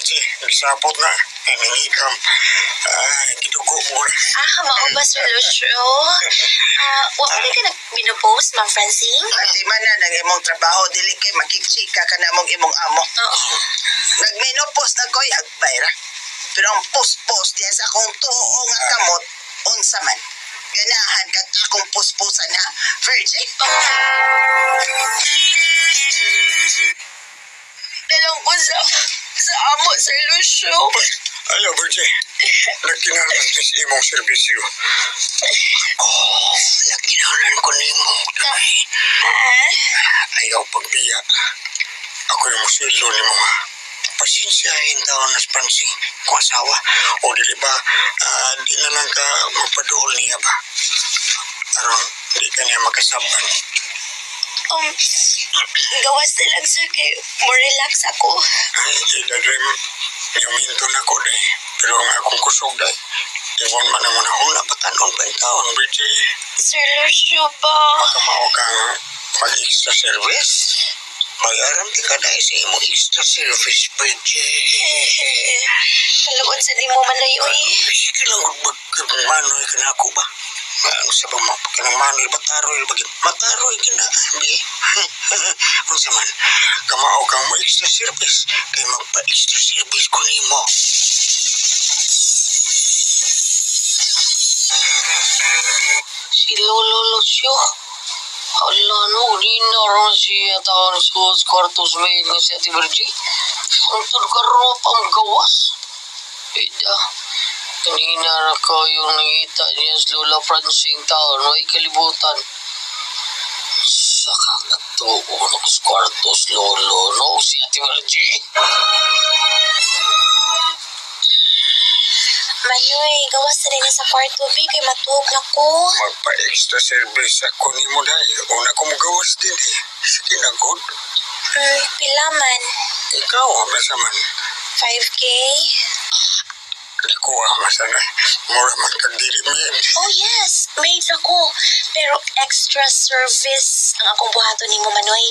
Virgie, nagsabot na. Naningikam. Gidugo mo na. Mao ba, Sir Lucio? Wa ka nag-minopost, Ma'am Francine? Ati man na nang imong trabaho, dili kay makikchika ka na mong imong amo. Oo. Nagmenopause na ko'y hagbay ra. Pero ang post-post diya sa akong tuo nga kamot, unsa man. Ganahan ka akong puspusan na, Virgie. Dalawang ko sa amo, Sir Lucio. Ayaw, Virgie. Nagkinalan sa imong serbisyo. Nagkinalan ko na imong. Ayaw pagbiya. Ako yung musilo ni mo. Pasensyahin taon na Francine kung asawa. O dili ba, di na lang ka magpadool niya ba? Aron, di ka niya makasaban. Gawas na lang, sir, kay more relax ako. Ay, idadrim, yuminto na ko dahi. Pero ang akong kusog dahi, iwan man ang manahula patanon pa yung taon, Bridget. Sir Lucio ba? Makamao kang mag-extra service. Bayaran di ka dahi sa imong extra service, Bridget. Kalawad sa di mo malayoy. Sige lang, manoy ka na ako ba? Ano sa ba mo? Kanang manoy, mataroy, mataroy ka na, bi. Kung sa man, kamao kang mo extra service, kaya magpa-extra service ko ni mo. Si Lolo Lucio. Hala no, di na rin siya taon sa kwartos may nga si Ate Virgie. Antod ka rin pang gawas. Eda, kanina na kayong nakita niya sa Lola Francine taon, may kalibutan. Saka na to, sa kwartos, Lolo, no, si Ate Virgie. Mayoy, gawas na rin sa kwarto, bi, kay matuog na ko. Magpa-extra service ako ni mo dahil. Una ko magawas din eh. Sige na, good. Pilaman. Ikaw, masaman. 5K? Nakuha, masana. Mura man kang dili mo yan. Oh yes, made ako. Pero extra service ang akong buhaton ni mo, Manoy.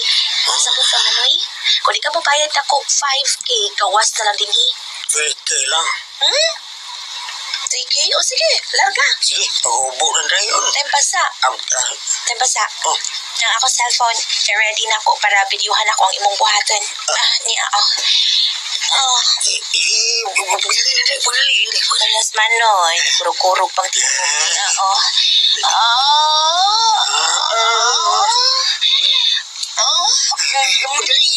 Sabot ka, Manoy. Kung di ka papayad ako, 5K, gawas na lang din hi. 3K lang. 3K? O sige, larga. Sige, pahubo na na yun. Time pasa. Time pasa. Oh. Ang ako cellphone, ready na ako para videohan ako ang imong buhaton. Palas Manoy, kurog-kurog pang tingog. Madali,